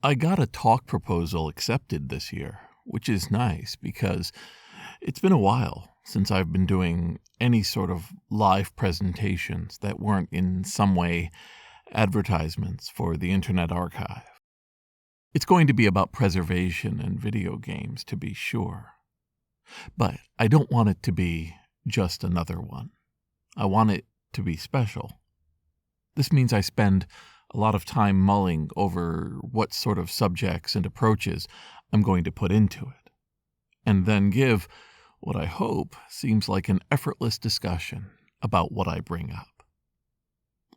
I got a talk proposal accepted this year, which is nice because it's been a while since I've been doing any sort of live presentations that weren't in some way advertisements for the Internet Archive. It's going to be about preservation and video games, to be sure. But I don't want it to be just another one. I want it to be special. This means I spend a lot of time mulling over what sort of subjects and approaches I'm going to put into it, and then give what I hope seems like an effortless discussion about what I bring up.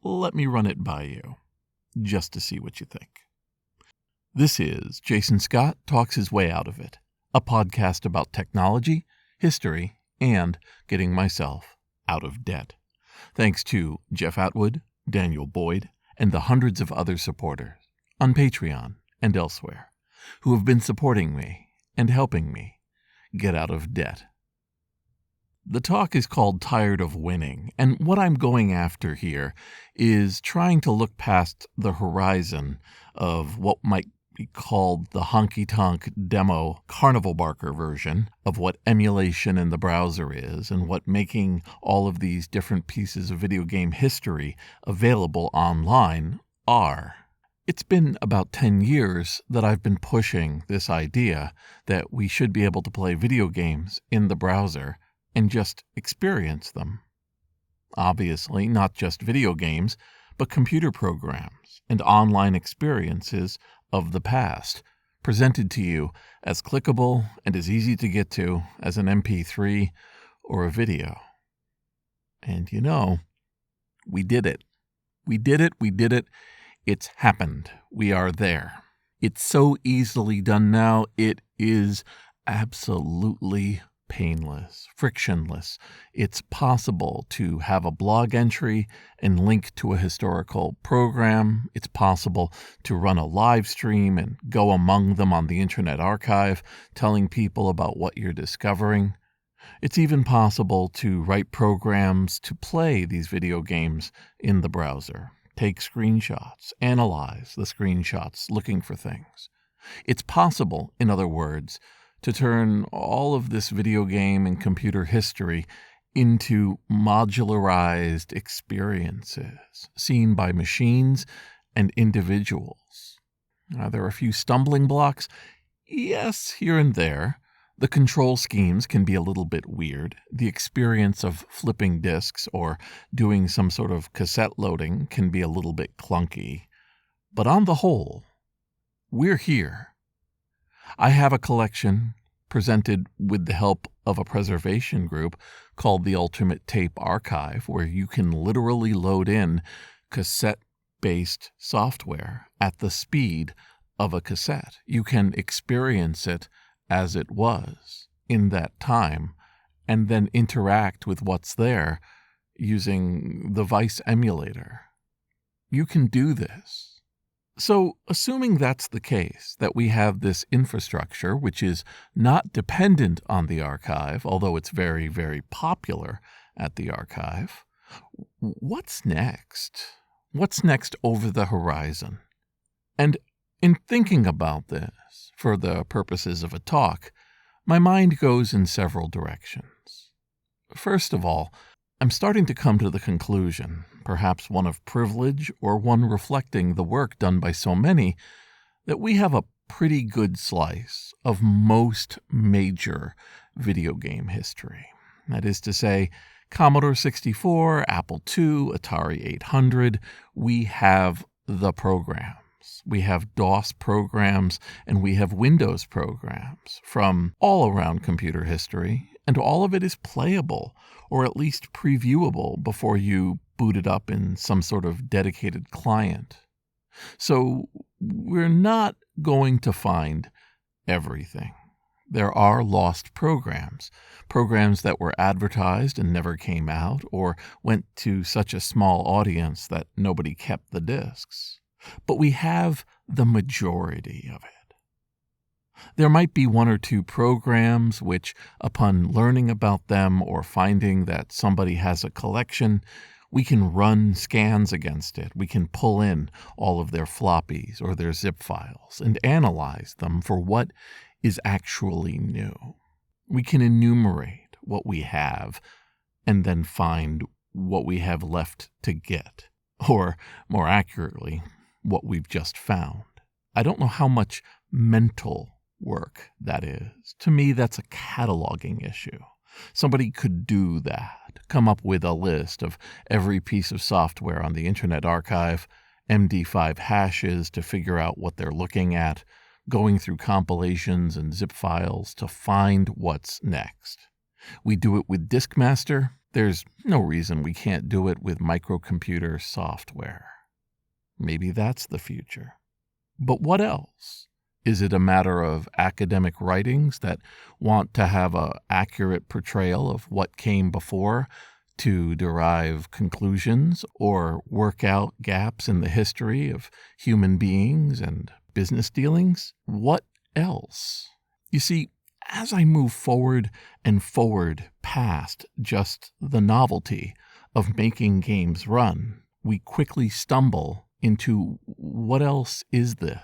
Let me run it by you, just to see what you think. This is Jason Scott Talks His Way Out of It, a podcast about technology, history, and getting myself out of debt. Thanks to Jeff Atwood, Daniel Boyd, and the hundreds of other supporters on Patreon and elsewhere who have been supporting me and helping me get out of debt. The talk is called Tired of Winning, and what I'm going after here is trying to look past the horizon of what might be called the honky-tonk demo carnival barker version of what emulation in the browser is and what making all of these different pieces of video game history available online are. It's been about 10 years that I've been pushing this idea that we should be able to play video games in the browser and just experience them. Obviously, not just video games, but computer programs and online experiences of the past, presented to you as clickable and as easy to get to as an MP3 or a video. And you know, we did it. We did it. It's happened. We are there. It's so easily done now. It is absolutely painless, frictionless. It's possible to have a blog entry and link to a historical program. It's possible to run a live stream and go among them on the Internet Archive, telling people about what you're discovering. It's even possible to write programs to play these video games in the browser, take screenshots, analyze the screenshots looking for things. It's possible, in other words, to turn all of this video game and computer history into modularized experiences seen by machines and individuals. Are there a few stumbling blocks? Yes, here and there. The control schemes can be a little bit weird. The experience of flipping disks or doing some sort of cassette loading can be a little bit clunky. But on the whole, we're here. I have a collection presented with the help of a preservation group called the Ultimate Tape Archive, where you can literally load in cassette-based software at the speed of a cassette. You can experience it as it was in that time and then interact with what's there using the Vice emulator. You can do this. So, assuming that's the case, that we have this infrastructure which is not dependent on the archive, although it's very, very popular at the archive, what's next? What's next over the horizon? And in thinking about this, for the purposes of a talk, my mind goes in several directions. First of all, I'm starting to come to the conclusion, perhaps one of privilege or one reflecting the work done by so many, that we have a pretty good slice of most major video game history. That is to say, Commodore 64, Apple II, Atari 800, we have the programs. We have DOS programs and we have Windows programs from all around computer history, and all of it is playable, or at least previewable before you boot it up in some sort of dedicated client. So we're not going to find everything. There are lost programs that were advertised and never came out, or went to such a small audience that nobody kept the discs. But we have the majority of it. There might be one or two programs which, upon learning about them or finding that somebody has a collection, We can run scans against it. We can pull in all of their floppies or their zip files and analyze them for what is actually new. We can enumerate what we have and then find what we have left to get, or more accurately, what we've just found. I don't know how much mental work that is. To me, that's a cataloging issue. Somebody could do that, come up with a list of every piece of software on the Internet Archive, MD5 hashes to figure out what they're looking at, going through compilations and zip files to find what's next. We do it with Diskmaster. There's no reason we can't do it with microcomputer software. Maybe that's the future. But what else? Is it a matter of academic writings that want to have an accurate portrayal of what came before to derive conclusions or work out gaps in the history of human beings and business dealings? What else? You see, as I move forward and forward past just the novelty of making games run, we quickly stumble into what else is this?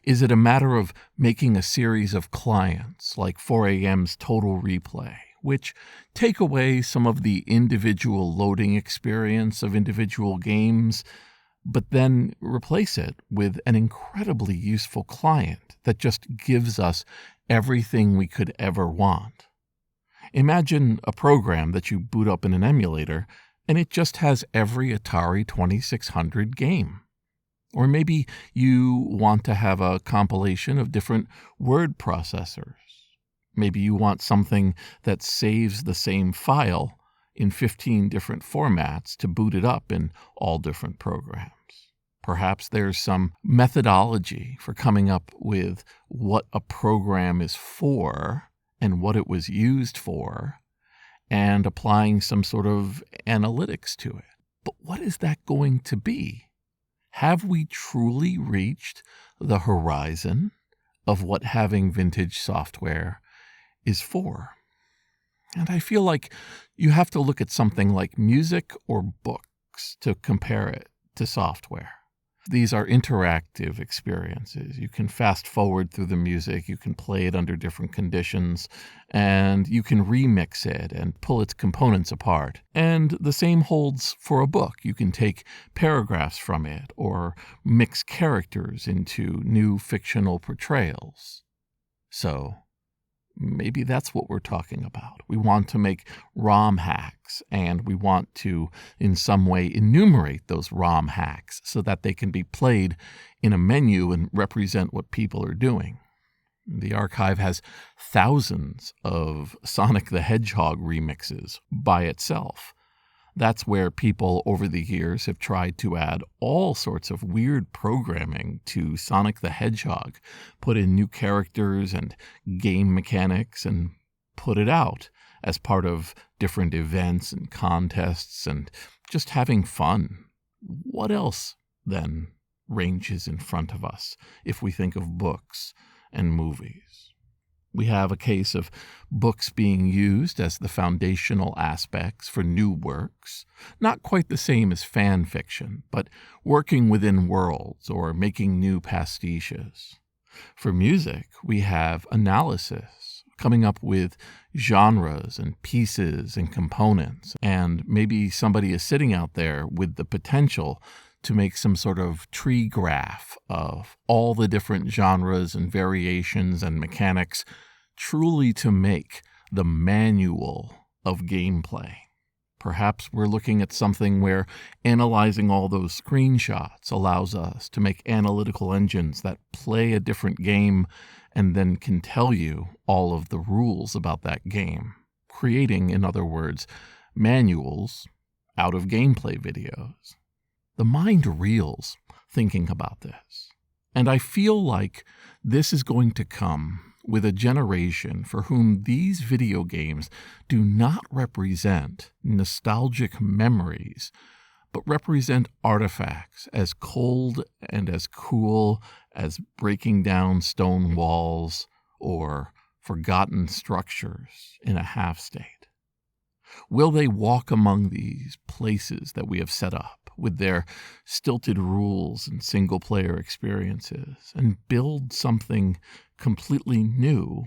Is it a matter of making a series of clients like 4AM's Total Replay, which take away some of the individual loading experience of individual games, but then replace it with an incredibly useful client that just gives us everything we could ever want? Imagine a program that you boot up in an emulator and it just has every Atari 2600 game. Or maybe you want to have a compilation of different word processors. Maybe you want something that saves the same file in 15 different formats to boot it up in all different programs. Perhaps there's some methodology for coming up with what a program is for and what it was used for, and applying some sort of analytics to it. But what is that going to be? Have we truly reached the horizon of what having vintage software is for? And I feel like you have to look at something like music or books to compare it to software. These are interactive experiences. You can fast forward through the music, you can play it under different conditions, and you can remix it and pull its components apart. And the same holds for a book. You can take paragraphs from it or mix characters into new fictional portrayals. So maybe that's what we're talking about. We want to make ROM hacks, and we want to, in some way, enumerate those ROM hacks so that they can be played in a menu and represent what people are doing. The archive has thousands of Sonic the Hedgehog remixes by itself. That's where people over the years have tried to add all sorts of weird programming to Sonic the Hedgehog, put in new characters and game mechanics, and put it out as part of different events and contests and just having fun. What else, then, ranges in front of us if we think of books and movies? We have a case of books being used as the foundational aspects for new works, not quite the same as fan fiction, but working within worlds or making new pastiches. For music, we have analysis, coming up with genres and pieces and components, and maybe somebody is sitting out there with the potential to make some sort of tree graph of all the different genres and variations and mechanics, truly to make the manual of gameplay. Perhaps we're looking at something where analyzing all those screenshots allows us to make analytical engines that play a different game and then can tell you all of the rules about that game, creating, in other words, manuals out of gameplay videos. The mind reels thinking about this, and I feel like this is going to come with a generation for whom these video games do not represent nostalgic memories, but represent artifacts as cold and as cool as breaking down stone walls or forgotten structures in a half-state. Will they walk among these places that we have set up with their stilted rules and single-player experiences and build something completely new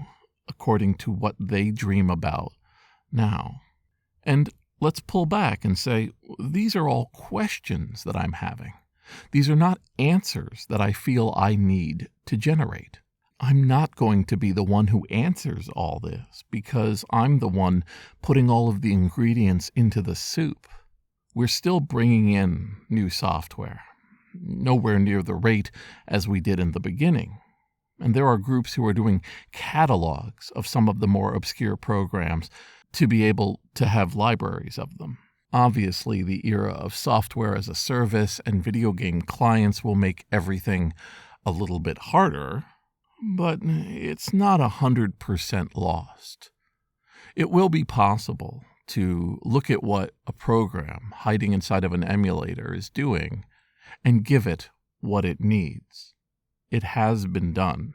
according to what they dream about now? And let's pull back and say, these are all questions that I'm having. These are not answers that I feel I need to generate. I'm not going to be the one who answers all this because I'm the one putting all of the ingredients into the soup. We're still bringing in new software, nowhere near the rate as we did in the beginning. And there are groups who are doing catalogs of some of the more obscure programs to be able to have libraries of them. Obviously, the era of software as a service and video game clients will make everything a little bit harder, but it's not 100% lost. It will be possible to look at what a program hiding inside of an emulator is doing and give it what it needs. It has been done.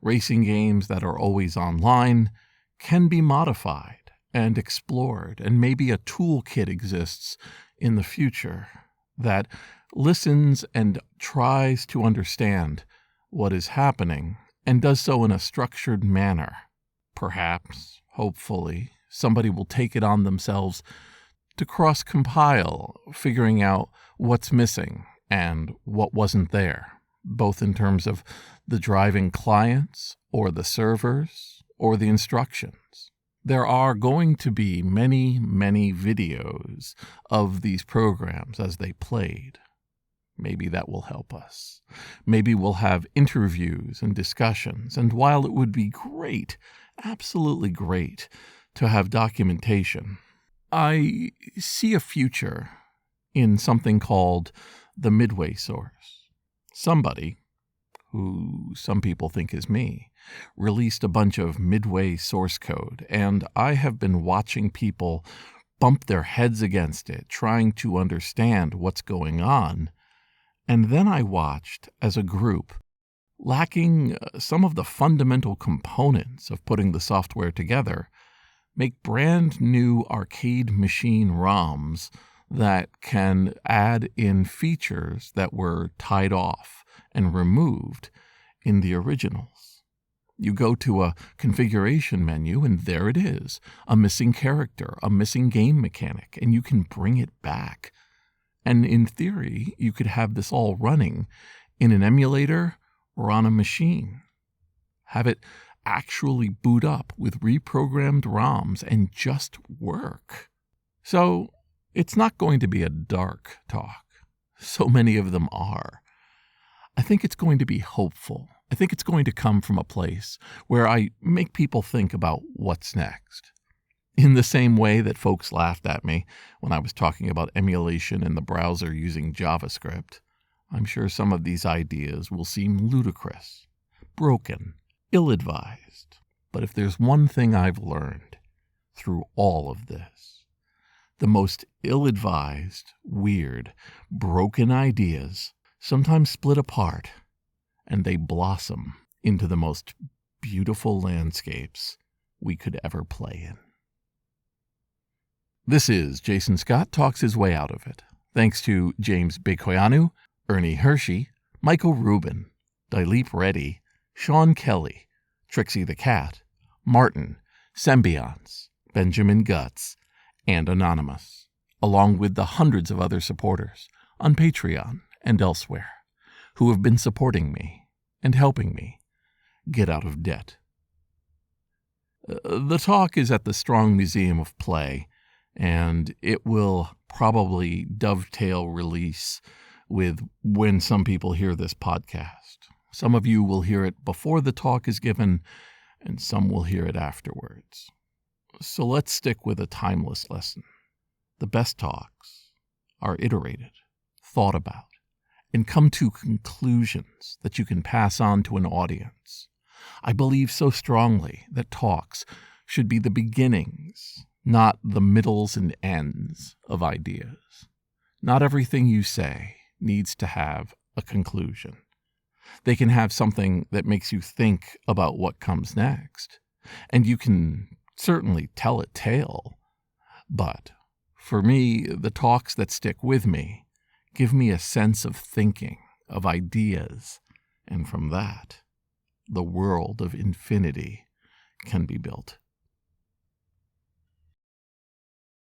Racing games that are always online can be modified and explored, and maybe a toolkit exists in the future that listens and tries to understand what is happening and does so in a structured manner. Perhaps, hopefully, somebody will take it on themselves to cross-compile, figuring out what's missing and what wasn't there, both in terms of the driving clients or the servers or the instructions. There are going to be many, many videos of these programs as they played. Maybe that will help us. Maybe we'll have interviews and discussions. And while it would be great, absolutely great, to have documentation, I see a future in something called the Midway source. Somebody, who some people think is me, released a bunch of Midway source code, and I have been watching people bump their heads against it, trying to understand what's going on. And then I watched, as a group, lacking some of the fundamental components of putting the software together, make brand new arcade machine ROMs that can add in features that were tied off and removed in the originals. You go to a configuration menu, and there it is, a missing character, a missing game mechanic, and you can bring it back. And in theory, you could have this all running in an emulator or on a machine. Have it actually boot up with reprogrammed ROMs and just work. So it's not going to be a dark talk. So many of them are. I think it's going to be hopeful. I think it's going to come from a place where I make people think about what's next. In the same way that folks laughed at me when I was talking about emulation in the browser using JavaScript, I'm sure some of these ideas will seem ludicrous, broken, ill-advised. But if there's one thing I've learned through all of this, the most ill-advised, weird, broken ideas sometimes split apart, and they blossom into the most beautiful landscapes we could ever play in. This is Jason Scott Talks His Way Out of It. Thanks to James Bekoyanu, Ernie Hershey, Michael Rubin, Dilip Reddy, Sean Kelly, Trixie the Cat, Martin, Sembiance, Benjamin Guts, and Anonymous, along with the hundreds of other supporters on Patreon and elsewhere who have been supporting me and helping me get out of debt. The talk is at the Strong Museum of Play, and it will probably dovetail release with when some people hear this podcast. Some of you will hear it before the talk is given, and some will hear it afterwards. So let's stick with a timeless lesson. The best talks are iterated, thought about, and come to conclusions that you can pass on to an audience. I believe so strongly that talks should be the beginnings, not the middles and ends of ideas. Not everything you say needs to have a conclusion. They can have something that makes you think about what comes next, and you can certainly tell a tale, But for me, the talks that stick with me give me a sense of thinking, of ideas, and from that, the world of infinity can be built.